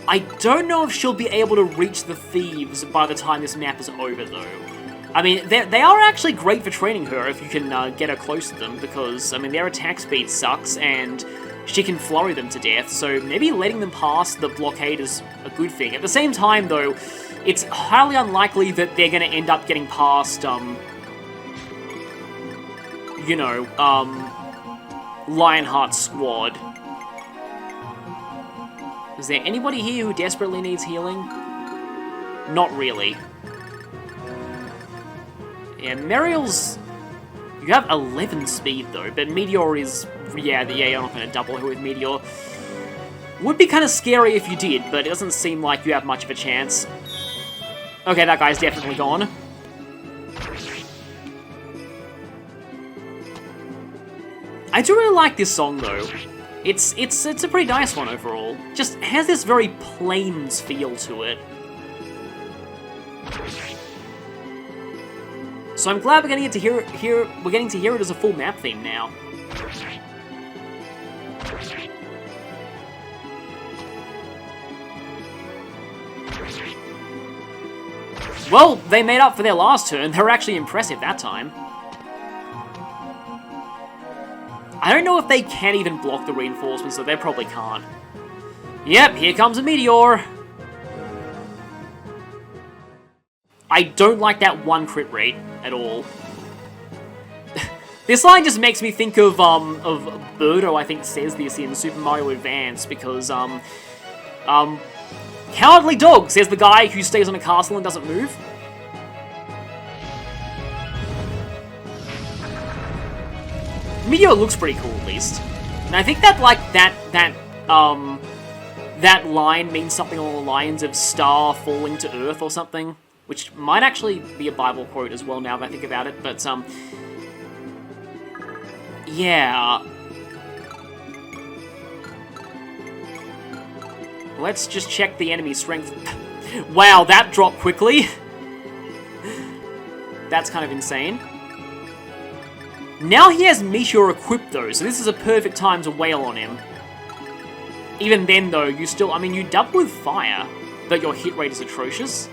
I don't know if she'll be able to reach the thieves by the time this map is over, though. I mean, they are actually great for training her if you can get her close to them, because, I mean, their attack speed sucks, and she can flurry them to death, so maybe letting them pass the blockade is a good thing. At the same time, though, it's highly unlikely that they're going to end up getting past, you know, Lionheart's squad. Is there anybody here who desperately needs healing? Not really. Yeah, Mariel's... You have 11 speed, though, but Meteor is... Yeah, you're not going to double her with Meteor. Would be kind of scary if you did, but it doesn't seem like you have much of a chance. Okay, that guy's definitely gone. I do really like this song, though. It's a pretty nice one overall. Just has this very Plains feel to it. So I'm glad we're getting to hear it as a full map theme now. Well, they made up for their last turn. They were actually impressive that time. I don't know if they can even block the reinforcements, so they probably can't. Yep, here comes a Meteor. I don't like that one crit rate at all. This line just makes me think of Birdo, I think, says this in Super Mario Advance, because, Cowardly Dog, says the guy who stays on a castle and doesn't move. Meteor looks pretty cool, at least. And I think that, like, that line means something along the lines of star falling to earth or something, which might actually be a Bible quote as well now that I think about it, but, yeah. Let's just check the enemy strength. Wow, that dropped quickly. That's kind of insane. Now he has Meteor equipped, though, so this is a perfect time to wail on him. Even then, though, you still... I mean, you double with fire, but your hit rate is atrocious.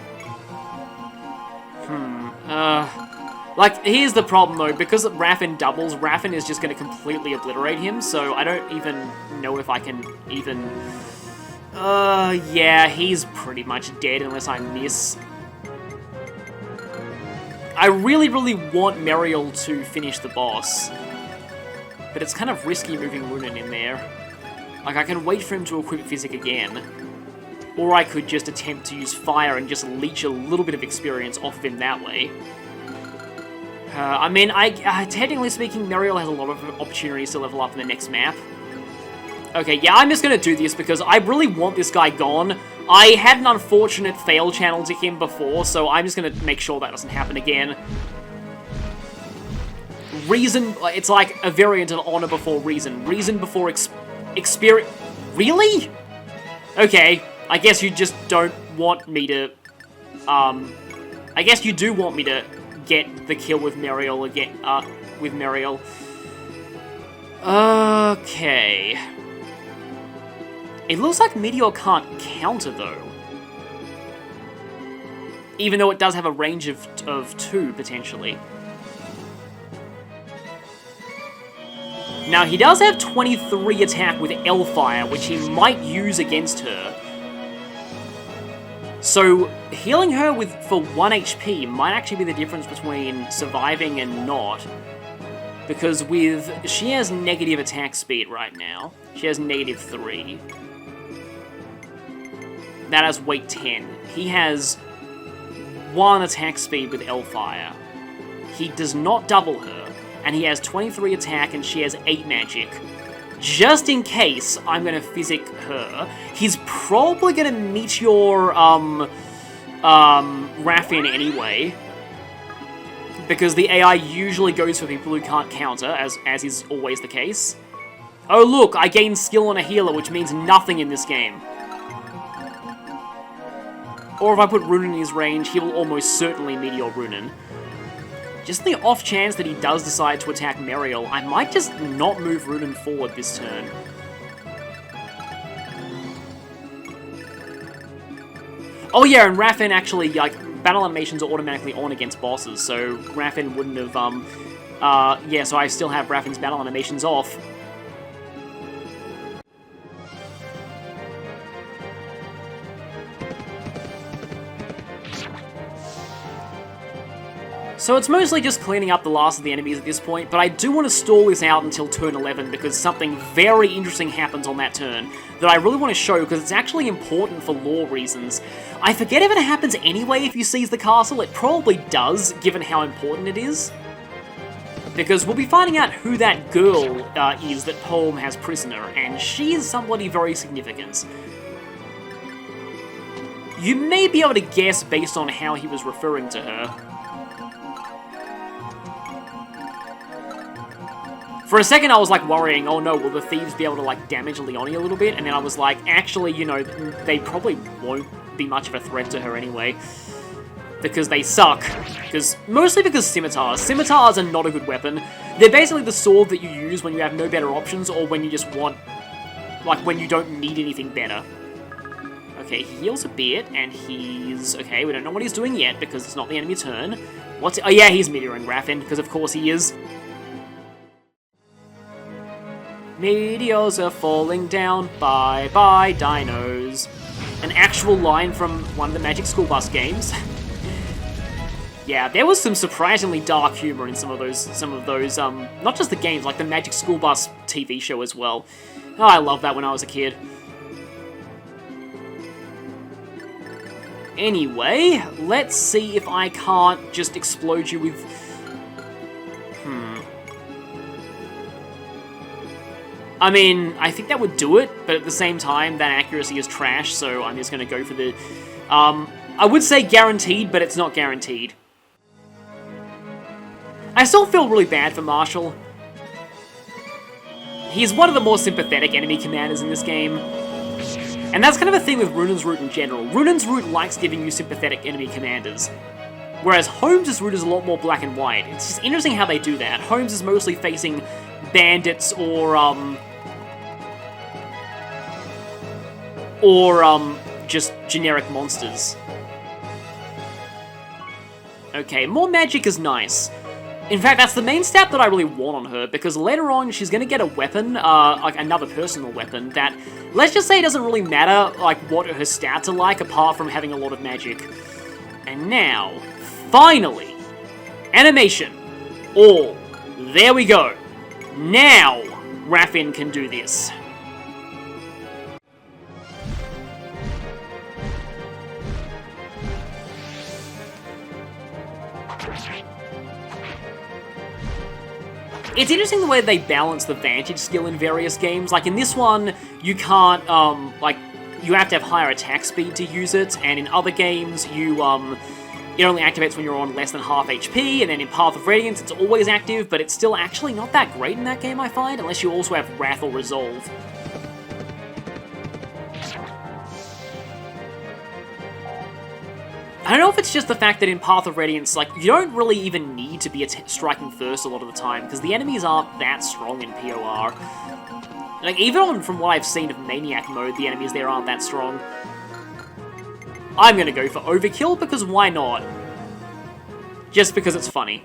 Like, here's the problem, though. Because Raffin doubles, Raffin is just going to completely obliterate him, so I don't even know if I can even... yeah, he's pretty much dead unless I miss. I really, really want Mariel to finish the boss, but it's kind of risky moving Runen in there. Like, I can wait for him to equip Physic again, or I could just attempt to use Fire and just leech a little bit of experience off of him that way. I mean, technically speaking, Mariel has a lot of opportunities to level up in the next map. Okay, yeah, I'm just gonna do this because I really want this guy gone. I had an unfortunate fail channel to him before, so I'm just gonna make sure that doesn't happen again. Reason, it's like a variant of honor before reason. Reason before experience. Really? Okay, I guess you just don't want me to, I guess you do want me to get the kill with Mariel again, with Mariel. Okay. It looks like Meteor can't counter, though. Even though it does have a range of 2, potentially. Now, he does have 23 attack with L-Fire, which he might use against her. So, healing her for 1 HP might actually be the difference between surviving and not. Because she has negative attack speed right now. She has -3. That has weight 10. He has 1 attack speed with L-Fire. He does not double her, and he has 23 attack and she has 8 magic. Just in case I'm gonna Physic her, he's probably gonna Meteor Raffin anyway. Because the AI usually goes for people who can't counter, as is always the case. Oh look, I gained skill on a healer, which means nothing in this game. Or if I put Runen in his range, he will almost certainly Meteor Runen. Just the off chance that he does decide to attack Mariel, I might just not move Runen forward this turn. Oh yeah, and Raffen actually, like, battle animations are automatically on against bosses, so Raffen wouldn't have, yeah, so I still have Raffen's battle animations off. So it's mostly just cleaning up the last of the enemies at this point, but I do want to stall this out until turn 11 because something very interesting happens on that turn that I really want to show because it's actually important for lore reasons. I forget if it happens anyway if you seize the castle. It probably does, given how important it is. Because we'll be finding out who that girl is that Poem has prisoner, and she is somebody very significant. You may be able to guess based on how he was referring to her. For a second I was like worrying, oh no, will the thieves be able to like damage Leonie a little bit? And then I was like, actually, you know, they probably won't be much of a threat to her anyway. Because they suck. Mostly because scimitars. Scimitars are not a good weapon. They're basically the sword that you use when you have no better options or when you just want, like when you don't need anything better. Okay, he heals a bit, and he's... Okay, we don't know what he's doing yet because it's not the enemy turn. What's... Oh yeah, he's meteoring Raffen, because of course he is. Meteors are falling down, bye-bye dinos. An actual line from one of the Magic School Bus games. Yeah, there was some surprisingly dark humor in some of those, not just the games, like the Magic School Bus TV show as well. Oh, I loved that when I was a kid. Anyway, let's see if I can't just explode you with... I mean, I think that would do it, but at the same time, that accuracy is trash, so I'm just going to go for the... I would say guaranteed, but it's not guaranteed. I still feel really bad for Marshall. He's one of the more sympathetic enemy commanders in this game. And that's kind of a thing with Runen's Route in general. Runen's Route likes giving you sympathetic enemy commanders. Whereas Holmes' route is a lot more black and white. It's just interesting how they do that. Holmes is mostly facing bandits or just generic monsters. Okay, more magic is nice. In fact, that's the main stat that I really want on her, because later on she's going to get a weapon, like another personal weapon, that, let's just say it doesn't really matter, like, what her stats are like, apart from having a lot of magic. And now, finally, animation. All. There we go. Now, Raffen can do this. It's interesting the way they balance the vantage skill in various games. Like in this one, you can't, you have to have higher attack speed to use it, and in other games, it only activates when you're on less than half HP, and then in Path of Radiance, it's always active, but it's still actually not that great in that game, I find, unless you also have Wrath or Resolve. I don't know if it's just the fact that in Path of Radiance, like, you don't really even need to be striking first a lot of the time, because the enemies aren't that strong in POR. Like, even from what I've seen of Maniac mode, the enemies there aren't that strong. I'm gonna go for Overkill, because why not? Just because it's funny.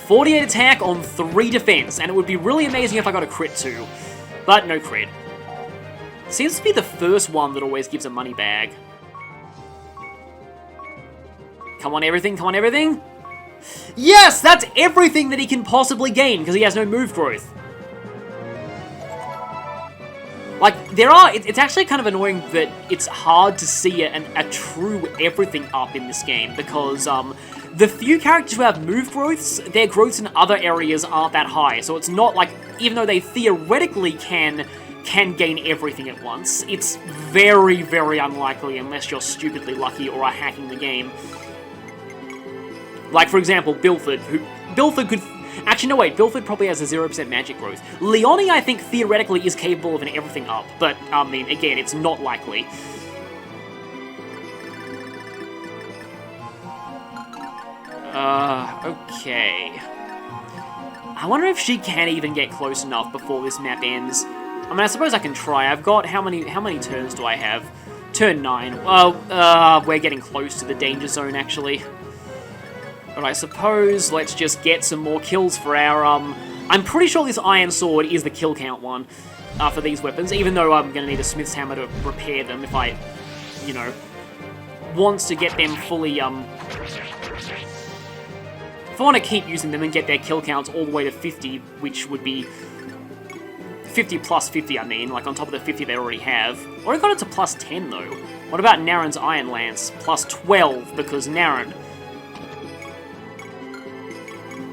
48 attack on 3 defense, and it would be really amazing if I got a crit too. But no crit. Seems to be the first one that always gives a money bag. Come on, everything, come on, everything! Yes! That's everything that he can possibly gain, because he has no move growth. Like, it's actually kind of annoying that it's hard to see a true everything up in this game, because, the few characters who have move growths, their growths in other areas aren't that high, so it's not like, even though they theoretically can gain everything at once, it's very, very unlikely unless you're stupidly lucky or are hacking the game. Like, for example, Bilford could... Actually, no, wait, Bilford probably has a 0% magic growth. Leonie, I think, theoretically is capable of an everything up, but, I mean, again, it's not likely. Okay. I wonder if she can even get close enough before this map ends. I mean, I suppose I can try. I've got, how many turns do I have? Turn 9. Well, we're getting close to the danger zone, actually. But I suppose let's just get some more kills for our, I'm pretty sure this Iron Sword is the kill count one for these weapons, even though I'm going to need a Smith's Hammer to repair them if I, you know, wants to get them fully, if I want to keep using them and get their kill counts all the way to 50, which would be 50 plus 50, I mean, like on top of the 50 they already have. Or I got it to plus 10, though. What about Naren's Iron Lance? Plus 12, because Naren...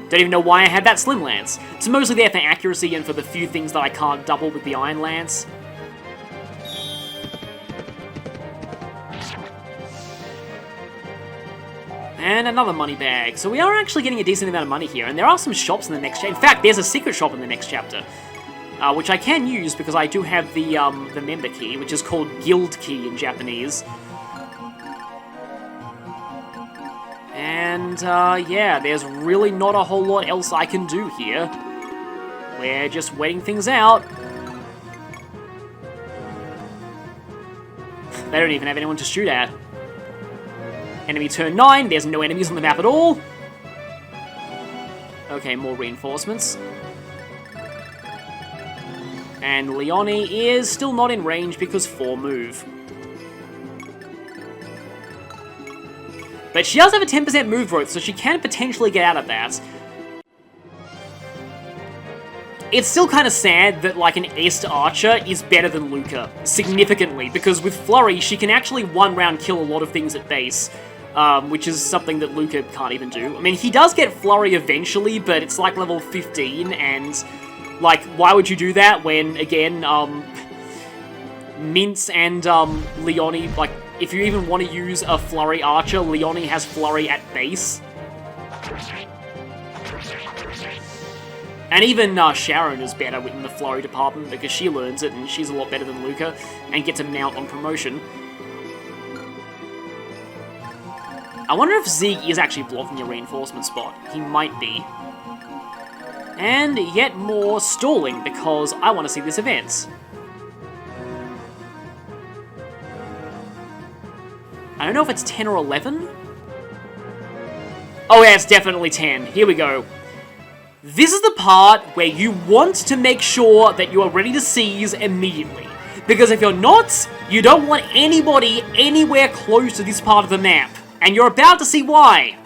Don't even know why I had that Slim Lance. It's mostly there for accuracy and for the few things that I can't double with the Iron Lance. And another money bag. So we are actually getting a decent amount of money here, and there are some shops in the next chapter. In fact, there's a secret shop in the next chapter, which I can use because I do have the member key, which is called Guild Key in Japanese. And, yeah, there's really not a whole lot else I can do here. We're just waiting things out. They don't even have anyone to shoot at. Enemy turn 9, there's no enemies on the map at all. Okay, more reinforcements. And Leonie is still not in range because 4 move. But she does have a 10% move growth, so she can potentially get out of that. It's still kind of sad that, like, an Ace Archer is better than Luca, significantly, because with Flurry, she can actually one-round kill a lot of things at base, which is something that Luca can't even do. I mean, he does get Flurry eventually, but it's like level 15, and, like, why would you do that when, again, Mintz and Leonie, like, if you even want to use a Flurry Archer, Leonie has Flurry at base. And even Sharon is better within the Flurry department because she learns it and she's a lot better than Luca and gets a mount on promotion. I wonder if Zeke is actually blocking a reinforcement spot. He might be. And yet more stalling because I want to see this event. I don't know if it's 10 or 11. Oh yeah, it's definitely 10. Here we go. This is the part where you want to make sure that you are ready to seize immediately. Because if you're not, you don't want anybody anywhere close to this part of the map. And you're about to see why.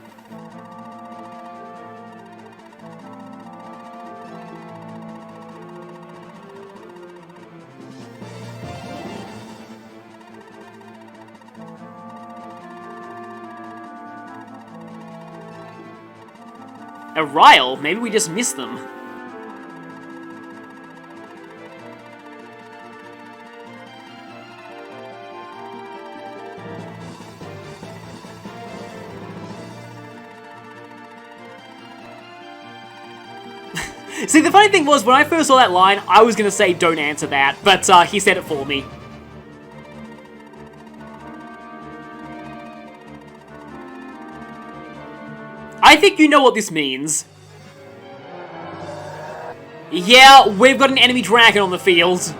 A Ryle? Maybe we just missed them. See, the funny thing was, when I first saw that line, I was gonna say don't answer that, but he said it for me. I think you know what this means. Yeah, we've got an enemy dragon on the field.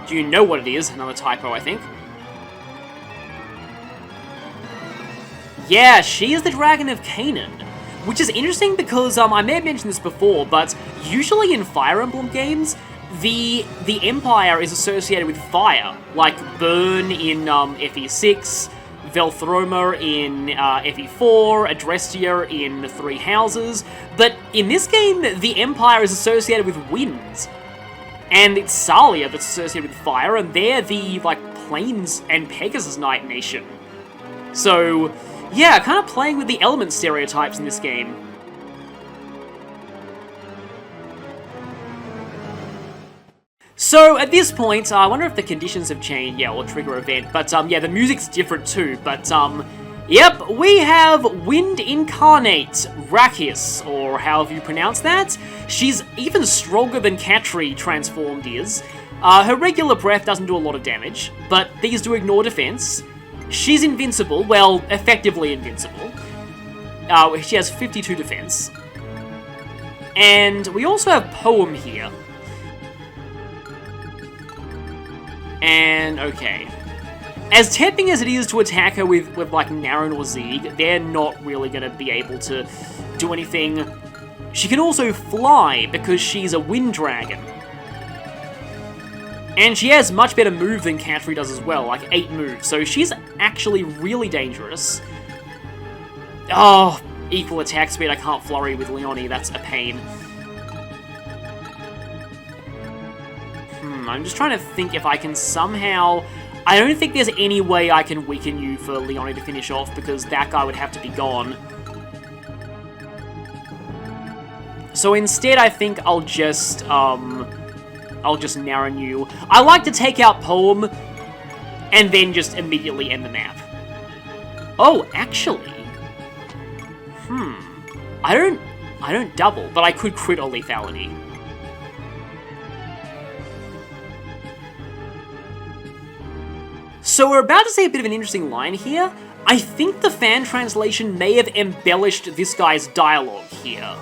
Do you know what it is? Another typo, I think. Yeah, she is the Dragon of Canaan, which is interesting because I may have mentioned this before, but usually in Fire Emblem games, the Empire is associated with fire, like Burn in FE6, Velthroma in FE4, Adrestia in the Three Houses, but in this game, the Empire is associated with wind, and it's Salia that's associated with fire, and they're the, like, Plains and Pegasus Knight nation. So, yeah, kind of playing with the element stereotypes in this game. So, at this point, I wonder if the conditions have changed, yeah, or trigger event, but, yeah, the music's different too, but, Yep, we have Wind Incarnate, Rakis, or however you pronounce that. She's even stronger than Katri transformed is. Her regular breath doesn't do a lot of damage, but these do ignore defense. She's invincible, well, effectively invincible. She has 52 defense. And we also have Poem here. And, okay. As tempting as it is to attack her with like, Naren or Zeeg, they're not really going to be able to do anything. She can also fly, because she's a wind dragon. And she has much better move than Katri does as well, like 8 moves, so she's actually really dangerous. Oh, equal attack speed, I can't flurry with Leonie, that's a pain. I'm just trying to think if I can somehow... I don't think there's any way I can weaken you for Leonie to finish off, because that guy would have to be gone. So instead, I think I'll just Naren you. I like to take out Poem, and then just immediately end the map. Oh, actually... I don't double, but I could crit or lethality. So we're about to see a bit of an interesting line here. I think the fan translation may have embellished this guy's dialogue here.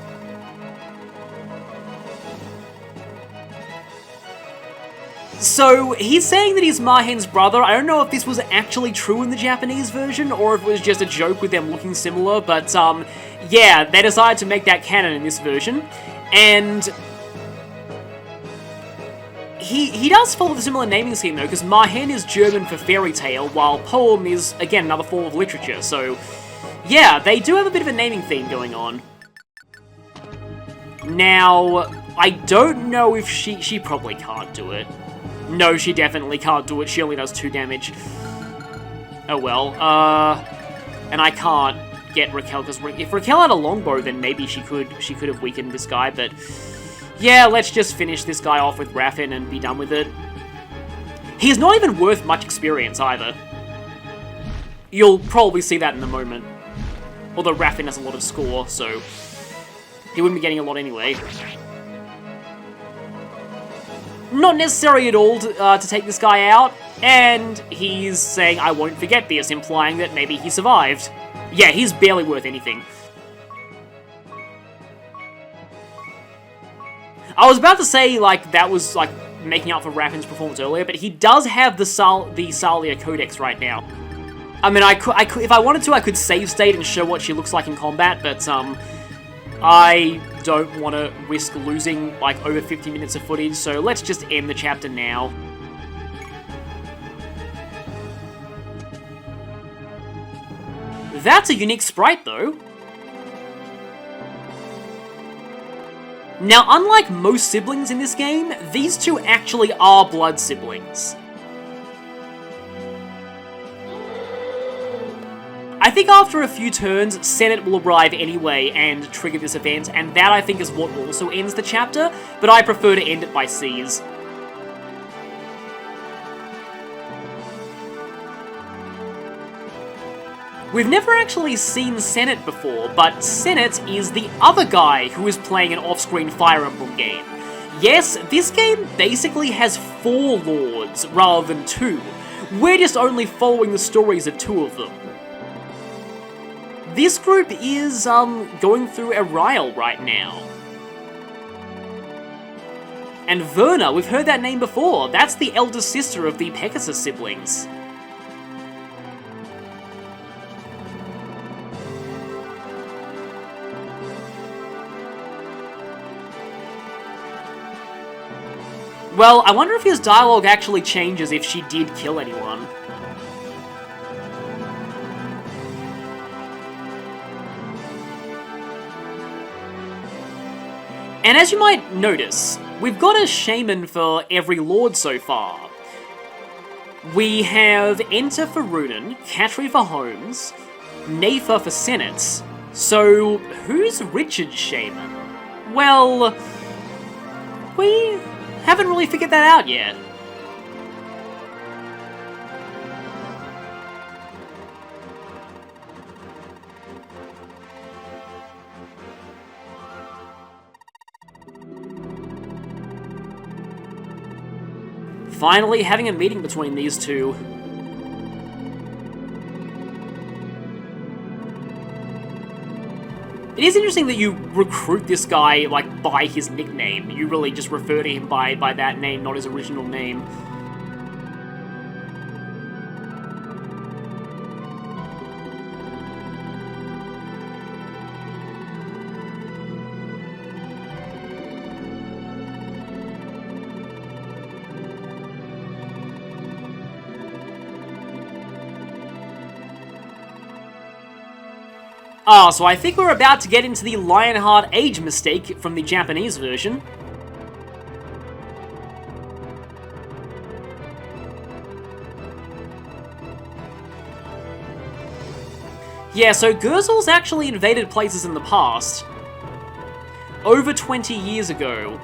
So, he's saying that he's Mahen's brother. I don't know if this was actually true in the Japanese version, or if it was just a joke with them looking similar, but, yeah, they decided to make that canon in this version. And... He does follow the similar naming scheme, though, because Mahen is German for fairy tale, while Poem is, again, another form of literature, so... Yeah, they do have a bit of a naming theme going on. Now, I don't know if she probably can't do it. No, she definitely can't do it, she only does 2 damage. Oh well, and I can't get Raquel, because if Raquel had a longbow, then maybe she could have weakened this guy, but... Yeah, let's just finish this guy off with Raffin and be done with it. He's not even worth much experience, either. You'll probably see that in a moment. Although Raffin has a lot of score, so... He wouldn't be getting a lot anyway. Not necessary at all to take this guy out, and he's saying, I won't forget this, implying that maybe he survived. Yeah, he's barely worth anything. I was about to say, like, that was, like, making up for Raffin's performance earlier, but he does have the Salia Codex right now. I mean, I could, if I wanted to, I could save state and show what she looks like in combat, but, I don't want to risk losing, like, over 50 minutes of footage, so let's just end the chapter now. That's a unique sprite, though. Now, unlike most siblings in this game, these two actually are blood siblings. I think after a few turns, Senate will arrive anyway and trigger this event, and that I think is what also ends the chapter, but I prefer to end it by C's. We've never actually seen Senate before, but Senate is the other guy who is playing an off-screen Fire Emblem game. Yes, this game basically has 4 lords rather than 2. We're just only following the stories of 2 of them. This group is, going through a Ryle right now. And Verna, we've heard that name before. That's the elder sister of the Pegasus siblings. Well, I wonder if his dialogue actually changes if she did kill anyone. And as you might notice, we've got a shaman for every lord so far. We have Enter for Runen, Katri for Holmes, Nafa for Senate. So, who's Richard's shaman? Well, we haven't really figured that out yet. Finally having a meeting between these two. It is interesting that you recruit this guy, like, by his nickname. You really just refer to him by that name, not his original name. Ah, so I think we're about to get into the Lionheart age mistake from the Japanese version. Yeah, so Gurzel's actually invaded places in the past. Over 20 years ago.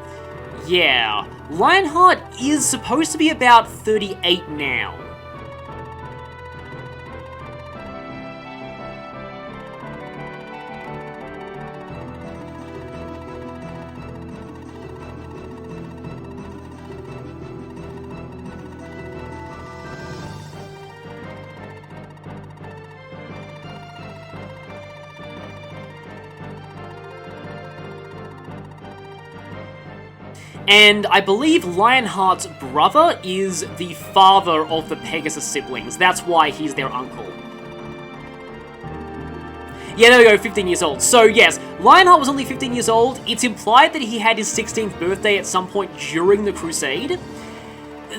Yeah, Lionheart is supposed to be about 38 now. And I believe Lionheart's brother is the father of the Pegasus siblings. That's why he's their uncle. Yeah, there we go, 15 years old. So yes, Lionheart was only 15 years old. It's implied that he had his 16th birthday at some point during the Crusade.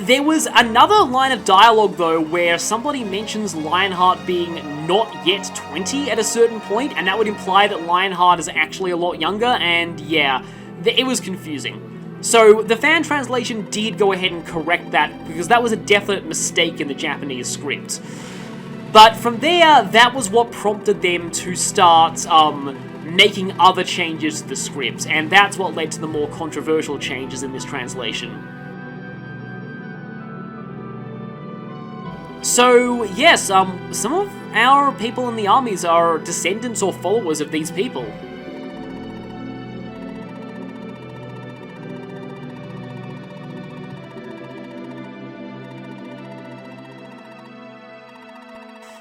There was another line of dialogue, though, where somebody mentions Lionheart being not yet 20 at a certain point, and that would imply that Lionheart is actually a lot younger, and yeah, it was confusing. So, the fan translation did go ahead and correct that, because that was a definite mistake in the Japanese script. But from there, that was what prompted them to start making other changes to the script, and that's what led to the more controversial changes in this translation. So, yes, some of our people in the armies are descendants or followers of these people.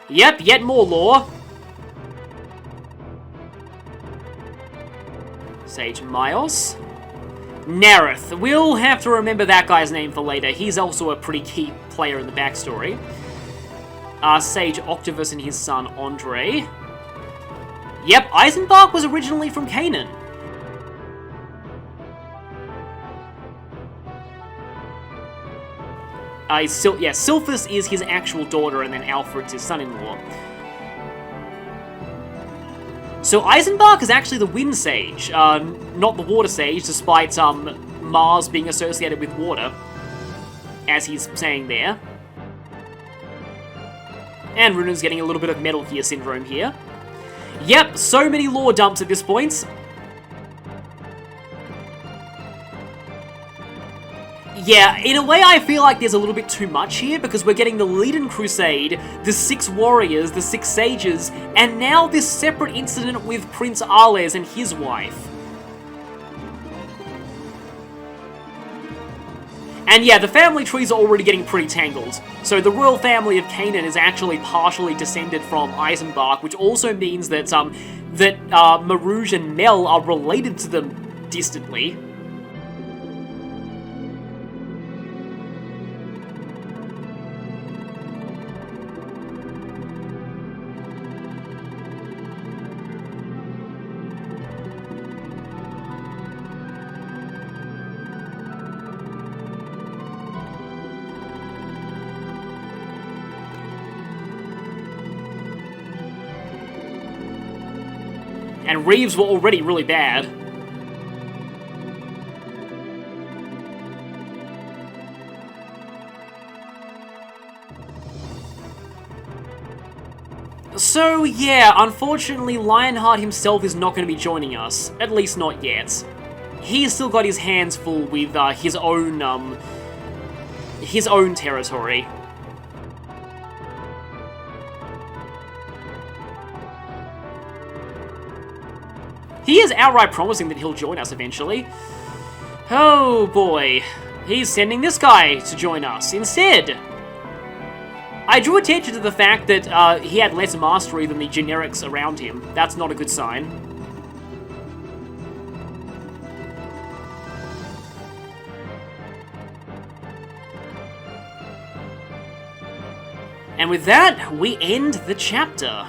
Yep, yet more lore. Sage Myos. Nareth. We'll have to remember that guy's name for later. He's also a pretty key player in the backstory. Sage Octavus and his son Andre. Yep, Eisenbach was originally from Canaan. Sylphus is his actual daughter, and then Alfred's his son-in-law. So Eisenbach is actually the Wind Sage, not the Water Sage, despite Mars being associated with water, as he's saying there. And Runen's getting a little bit of Metal Gear syndrome here. Yep, so many lore dumps at this point. Yeah, in a way I feel like there's a little bit too much here, because we're getting the Leiden Crusade, the 6 warriors, the 6 sages, and now this separate incident with Prince Arles and his wife. And yeah, the family trees are already getting pretty tangled. So the royal family of Canaan is actually partially descended from Eisenbach, which also means that Marouge and Mel are related to them distantly. And Reeves were already really bad. So yeah, unfortunately Lionheart himself is not going to be joining us, at least not yet. He's still got his hands full with his own territory. He is outright promising that he'll join us eventually. Oh boy. He's sending this guy to join us instead. I drew attention to the fact that he had less mastery than the generics around him. That's not a good sign. And with that, we end the chapter.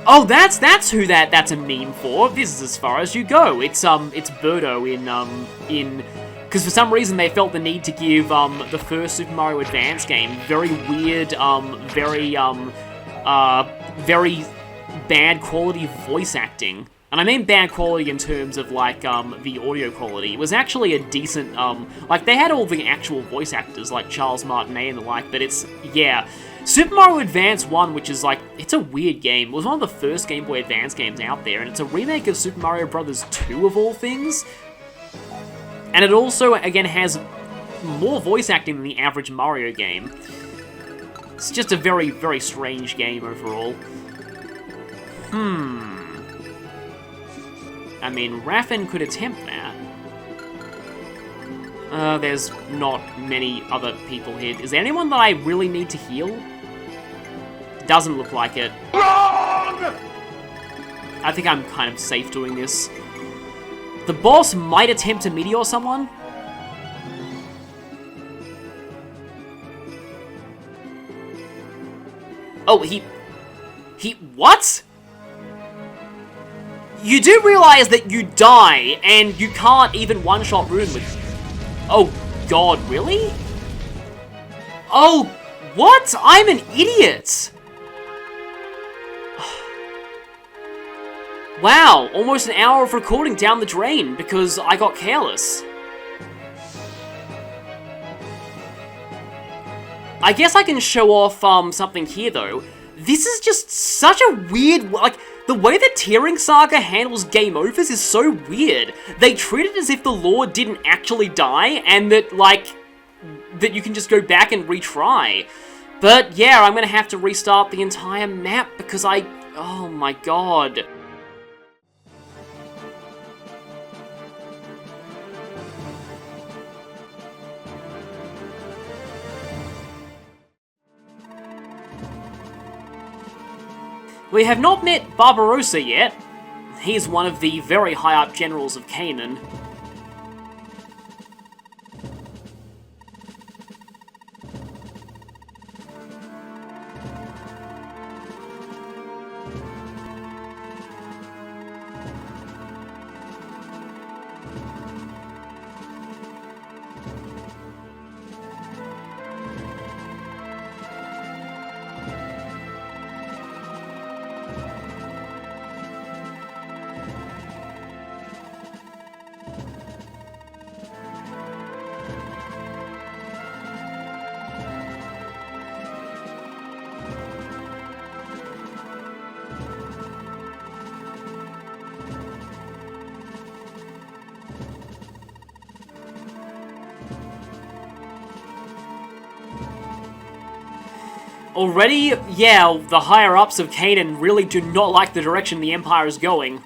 Oh, that's who that's a meme for. This is as far as you go. It's Birdo in because for some reason they felt the need to give the first Super Mario Advance game very weird, very bad quality voice acting. And I mean bad quality in terms of, like, the audio quality. It was actually a decent, like, they had all the actual voice actors, like Charles Martinet and the like, but it's, yeah. Super Mario Advance 1, which is, like, it's a weird game. It was one of the first Game Boy Advance games out there, and it's a remake of Super Mario Bros. 2, of all things. And it also, again, has more voice acting than the average Mario game. It's just a very, very strange game overall. I mean, Raffen could attempt that. There's not many other people here. Is there anyone that I really need to heal? Doesn't look like it. Wrong! I think I'm kind of safe doing this. The boss might attempt to meteor someone. Oh, he... What? You do realize that you die, and you can't even one-shot ruin with... Oh, God, really? Oh, what? I'm an idiot! Wow, almost an hour of recording down the drain, because I got careless. I guess I can show off, something here, though. This is just such a weird... Like, the way the TearRing Saga handles game overs is so weird. They treat it as if the Lord didn't actually die, and that, like, that you can just go back and retry. But, yeah, I'm gonna have to restart the entire map, because oh my god. We have not met Barbarossa yet. He's one of the very high-up generals of Canaan. Already, yeah, the higher-ups of Canaan really do not like the direction the Empire is going.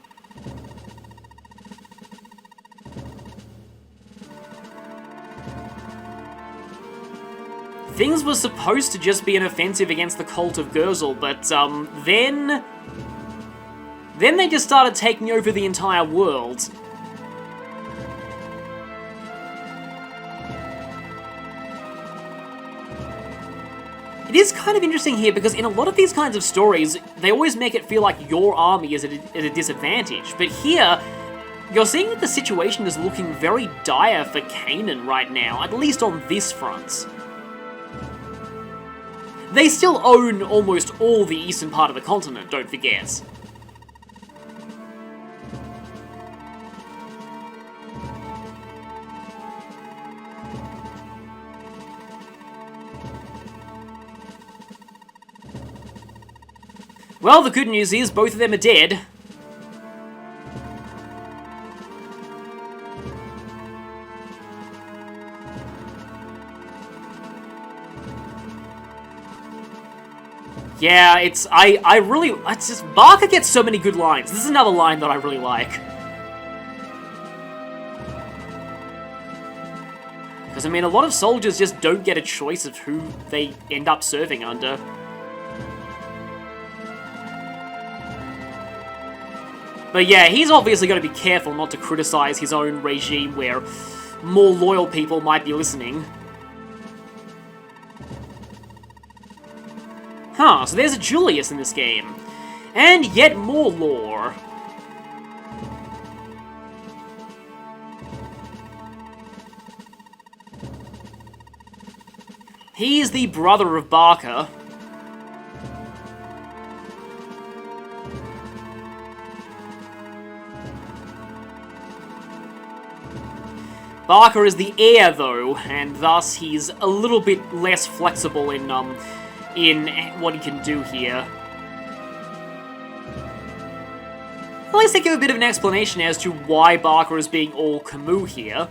Things were supposed to just be an offensive against the cult of Gurzel, but, then they just started taking over the entire world. It is kind of interesting here, because in a lot of these kinds of stories, they always make it feel like your army is at a disadvantage. But here, you're seeing that the situation is looking very dire for Canaan right now, at least on this front. They still own almost all the eastern part of the continent, don't forget. Well, the good news is both of them are dead. Yeah, it's just, Barker gets so many good lines. This is another line that I really like. Because, I mean, a lot of soldiers just don't get a choice of who they end up serving under. But yeah, he's obviously got to be careful not to criticize his own regime where more loyal people might be listening. Huh, so there's a Julius in this game. And yet more lore. He is the brother of Barker. Barker is the heir, though, and thus he's a little bit less flexible in what he can do here. At least they give a bit of an explanation as to why Barker is being all Camus here.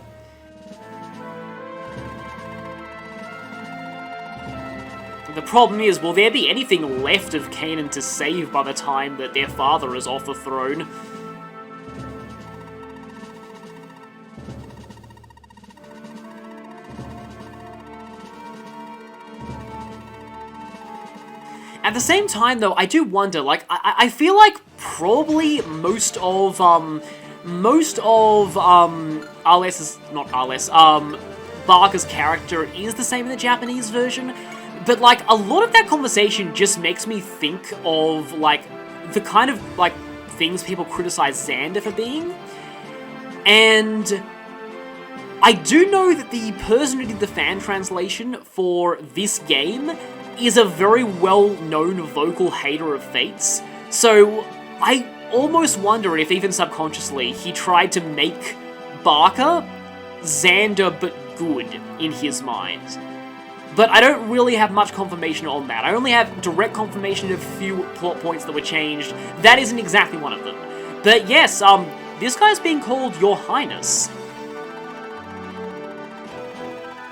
The problem is, will there be anything left of Canaan to save by the time that their father is off the throne? At the same time, though, I do wonder, like, I feel like probably most of Barker's character is the same in the Japanese version, but, like, a lot of that conversation just makes me think of, like, the kind of, like, things people criticize Xander for being, and I do know that the person who did the fan translation for this game is a very well-known vocal hater of Fates, so I almost wonder if, even subconsciously, he tried to make Barker Xander but good in his mind. But I don't really have much confirmation on that. I only have direct confirmation of a few plot points that were changed. That isn't exactly one of them. But yes, this guy's being called Your Highness.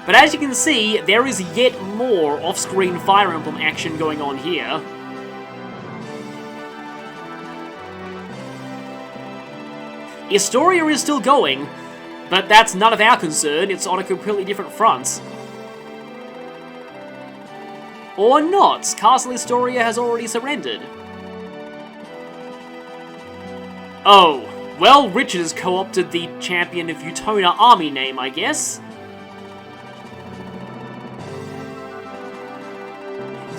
But as you can see, there is yet more off-screen Fire Emblem action going on here. Historia is still going, but that's none of our concern, it's on a completely different front. Or not, Castle Historia has already surrendered. Oh, well, Richard has co-opted the Champion of Utona army name, I guess.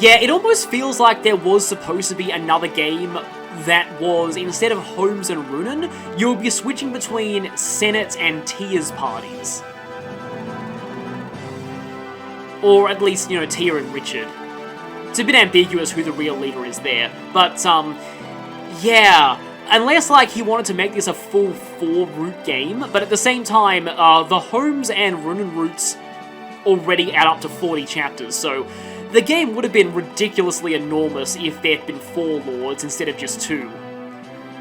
Yeah, it almost feels like there was supposed to be another game that was, instead of Holmes and Runen, you'll be switching between Senate and Tears parties. Or at least, you know, Tear and Richard. It's a bit ambiguous who the real leader is there, but, yeah, unless, like, he wanted to make this a full 4-route game, but at the same time, the Holmes and Runen routes already add up to 40 chapters, so the game would have been ridiculously enormous if there had been 4 lords instead of just 2.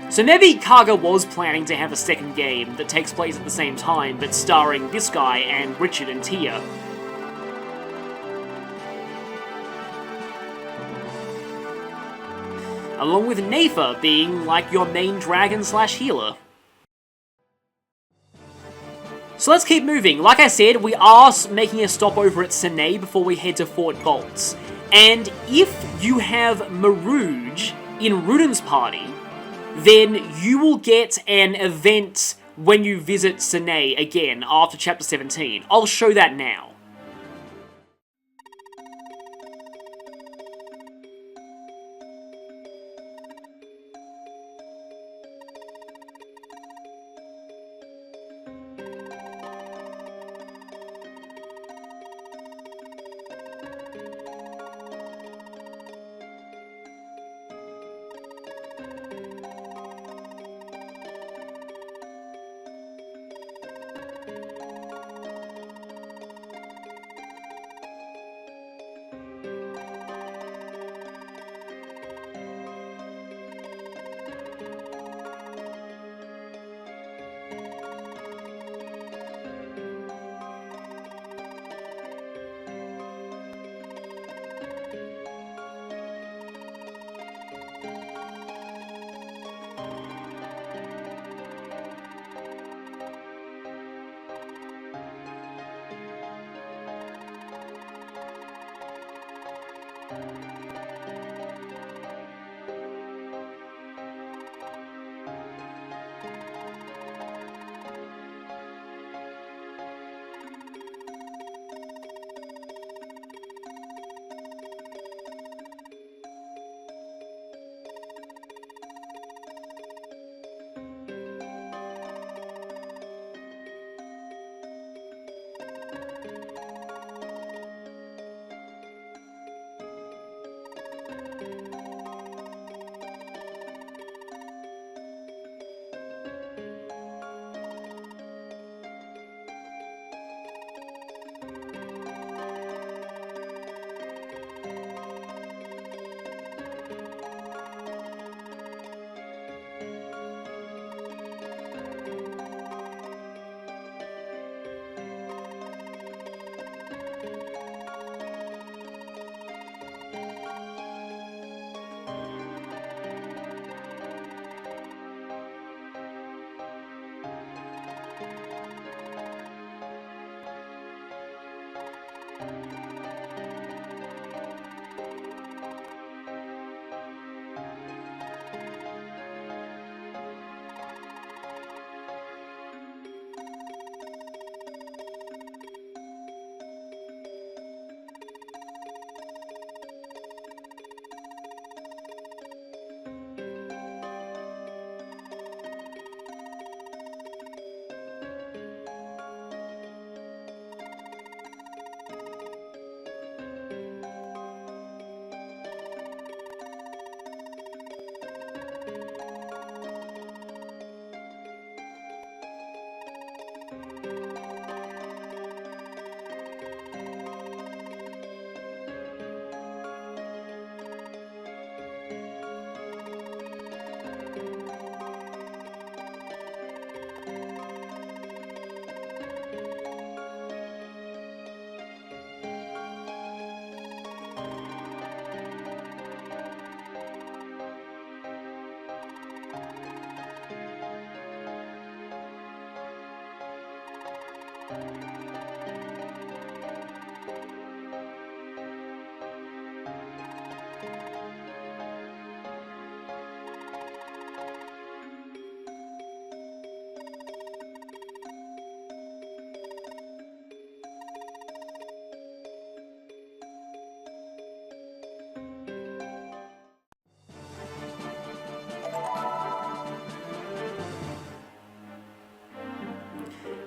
So maybe Kaga was planning to have a second game that takes place at the same time, but starring this guy and Richard and Tia. Along with Nafa being like your main dragon/healer. So let's keep moving. Like I said, we are making a stop over at Sine before we head to Fort Bolts. And if you have Marouge in Runen's party, then you will get an event when you visit Sine again after Chapter 17. I'll show that now.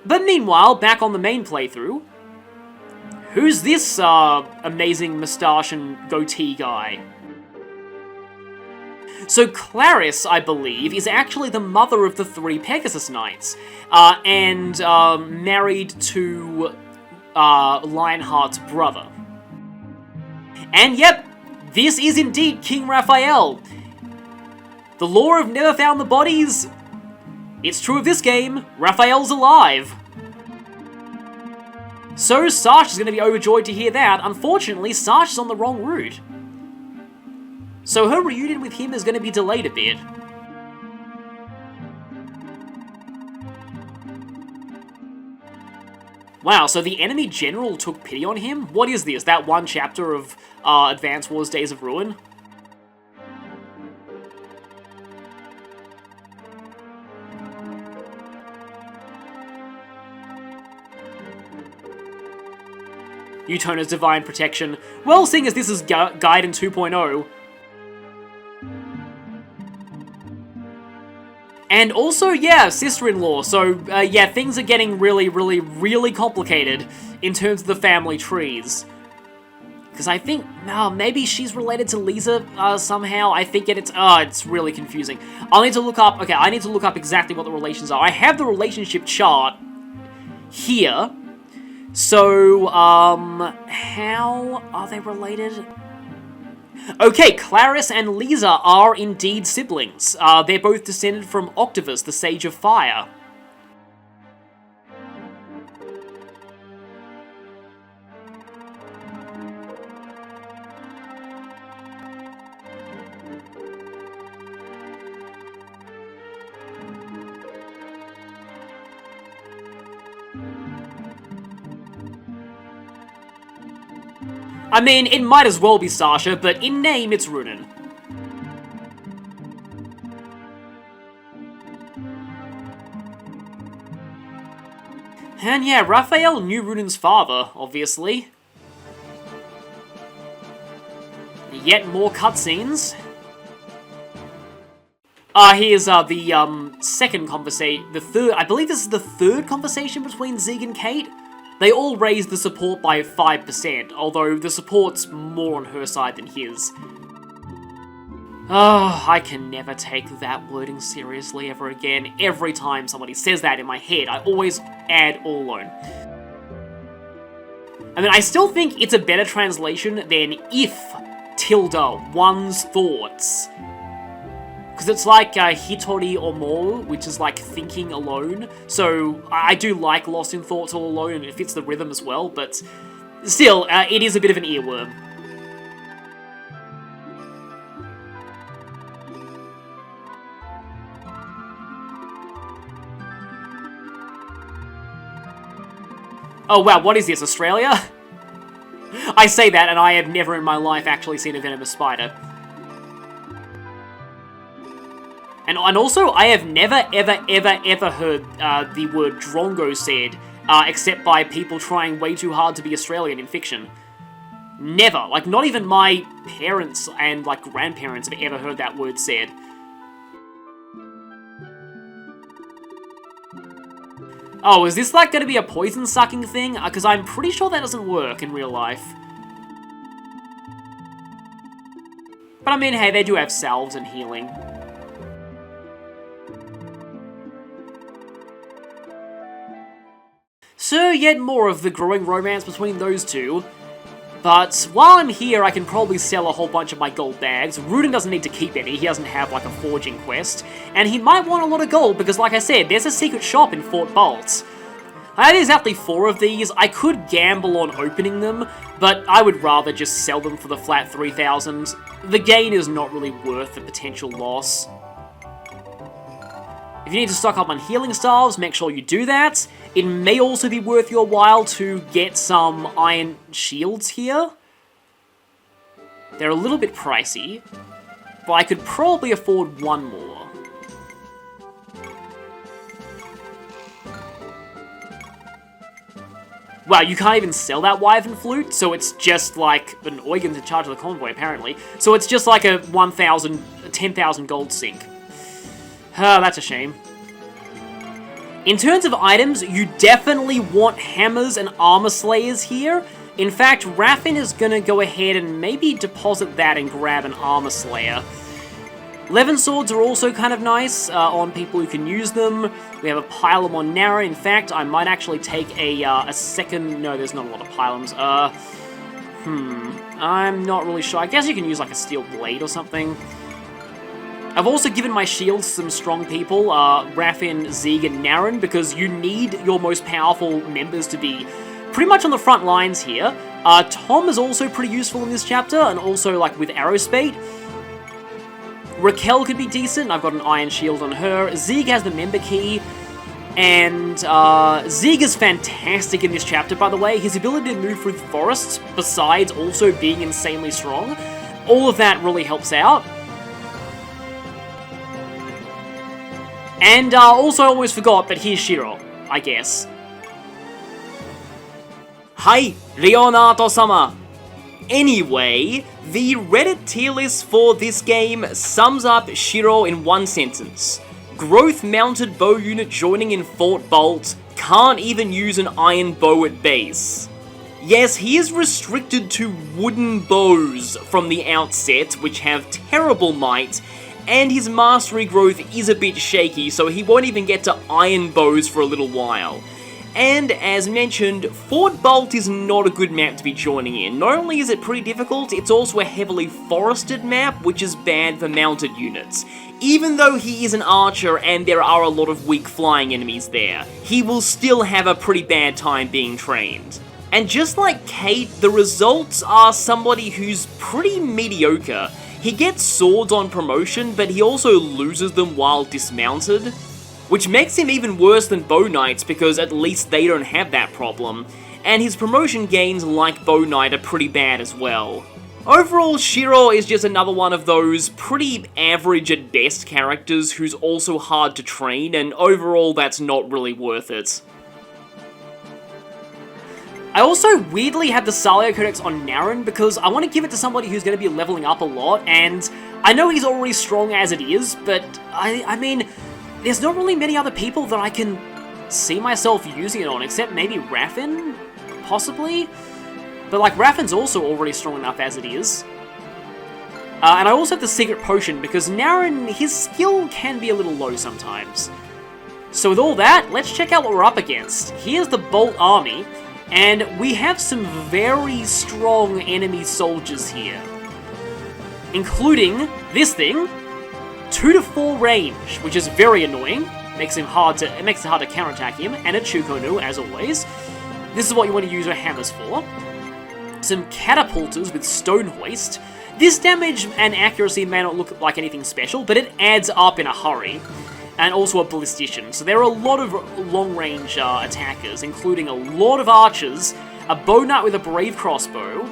But meanwhile, back on the main playthrough, who's this amazing moustache and goatee guy? So Careless, I believe, is actually the mother of the 3 Pegasus Knights, and married to Lionheart's brother. And yep, this is indeed King Raphael. The lore of Never Found the Bodies, it's true of this game, Raphael's alive. So Sarge is going to be overjoyed to hear that. Unfortunately, Sarge is on the wrong route. So her reunion with him is going to be delayed a bit. Wow, so the enemy general took pity on him? What is this, that one chapter of Advance Wars Days of Ruin? Utona's Divine Protection. Well, seeing as this is Gaiden 2.0. And also, yeah, sister-in-law. So, yeah, things are getting really complicated in terms of the family trees. Because I think, maybe she's related to Lisa somehow. I think it's really confusing. I need to look up exactly what the relations are. I have the relationship chart here. So, how are they related? Okay, Careless and Lisa are indeed siblings. They're both descended from Octavius, the Sage of Fire. I mean, it might as well be Sasha, but in name, it's Runen. And yeah, Raphael knew Runen's father, obviously. Yet more cutscenes. Here's the second conversation, I believe this is the third conversation between Zeke and Kate. They all raised the support by 5%, although the support's more on her side than his. Oh, I can never take that wording seriously ever again. Every time somebody says that in my head, I always add all alone. I mean, I still think it's a better translation than if tilde one's thoughts. Because it's like hitori omo, which is like thinking alone. So I do like Lost in Thoughts all alone, and it fits the rhythm as well, but still, it is a bit of an earworm. Oh wow, what is this, Australia? I say that, and I have never in my life actually seen a venomous spider. And also, I have never, ever heard the word drongo said, except by people trying way too hard to be Australian in fiction. Never. Like, not even my parents and, like, grandparents have ever heard that word said. Oh, is this, like, gonna be a poison-sucking thing? Because I'm pretty sure that doesn't work in real life. But I mean, hey, they do have salves and healing. So, yet more of the growing romance between those two. But while I'm here, I can probably sell a whole bunch of my gold bags. Runen doesn't need to keep any, he doesn't have like a forging quest. And he might want a lot of gold because, like I said, there's a secret shop in Fort Bolt. I have exactly 4 of these. I could gamble on opening them, but I would rather just sell them for the flat 3,000. The gain is not really worth the potential loss. If you need to stock up on healing salves, make sure you do that. It may also be worth your while to get some iron shields here. They're a little bit pricey, but I could probably afford 1 more. Wow, you can't even sell that Wyvern Flute, so it's just like an Eugen's in charge of the convoy, apparently. So it's just like a 10,000 gold sink. That's a shame. In terms of items, you definitely want hammers and armor slayers here. In fact, Raffin is gonna go ahead and maybe deposit that and grab an armor slayer. Levin swords are also kind of nice on people who can use them. We have a pylum on Nara. In fact, I might actually take a second... No, there's not a lot of pylums. I'm not really sure. I guess you can use like a steel blade or something. I've also given my shields to some strong people, Raffin, Zieg, and Naren, because you need your most powerful members to be pretty much on the front lines here. Tom is also pretty useful in this chapter, and also like with Aerospate. Raquel could be decent, I've got an iron shield on her. Zieg has the member key, and Zieg is fantastic in this chapter, by the way. His ability to move through forests, besides also being insanely strong, all of that really helps out. And also, I almost forgot, but here's Shiro, I guess. Hi, Leonardo-sama! Anyway, the Reddit tier list for this game sums up Shiro in one sentence. Growth mounted bow unit joining in Fort Bolt, can't even use an iron bow at base. Yes, he is restricted to wooden bows from the outset, which have terrible might, and his mastery growth is a bit shaky, so he won't even get to iron bows for a little while. And as mentioned, Fort Bolt is not a good map to be joining in. Not only is it pretty difficult, it's also a heavily forested map, which is bad for mounted units. Even though he is an archer and there are a lot of weak flying enemies there, he will still have a pretty bad time being trained. And just like Kate, the results are somebody who's pretty mediocre. He gets swords on promotion, but he also loses them while dismounted, which makes him even worse than bow knights because at least they don't have that problem. and his promotion gains, like Bow Knight, are pretty bad as well. Overall, Shiro is just another one of those pretty average at best characters who's also hard to train, and overall that's not really worth it. I also weirdly have the Saga Codex on Naren because I want to give it to somebody who's going to be leveling up a lot, and I know he's already strong as it is, but I mean, there's not really many other people that I can see myself using it on, except maybe Raffen, possibly? But like, Raffen's also already strong enough as it is. And I also have the Secret Potion, because Naren, his skill can be a little low sometimes. So with all that, let's check out what we're up against. Here's the Bolt Army, and we have some very strong enemy soldiers here. Including this thing, 2 to 4 range, which is very annoying. It makes it hard to counterattack him, and a Chukonu, as always. This is what you want to use your hammers for. Some catapulters with Stone Hoist. This damage and accuracy may not look like anything special, but it adds up in a hurry. And also a Ballistician. So there are a lot of long-range attackers, including a lot of archers, a Bow Knight with a Brave Crossbow,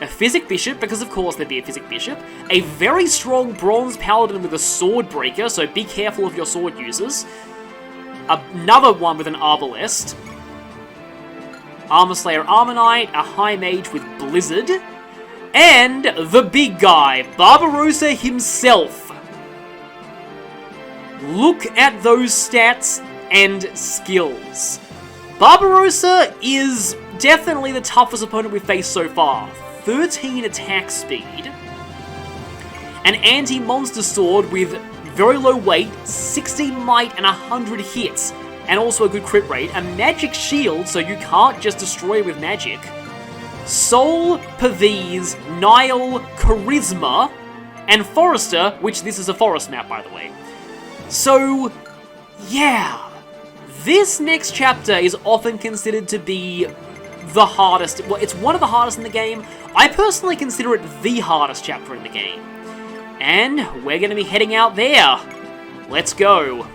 a Physic Bishop, because of course there'd be a Physic Bishop, a very strong Bronze Paladin with a Sword Breaker, so be careful of your sword users, another one with an Arbalest, Armor Slayer Armor Knight, a High Mage with Blizzard, and the big guy, Barbarossa himself. Look at those stats and skills. Barbarossa is definitely the toughest opponent we've faced so far. 13 attack speed, an anti-monster sword with very low weight, 60 might and 100 hits, and also a good crit rate, a magic shield so you can't just destroy with magic, Soul, Pavese, Nile, Charisma, and Forester, which this is a forest map by the way. So, yeah, this next chapter is often considered to be the hardest. Well, it's one of the hardest in the game. I personally consider it the hardest chapter in the game. And we're going to be heading out there. Let's go.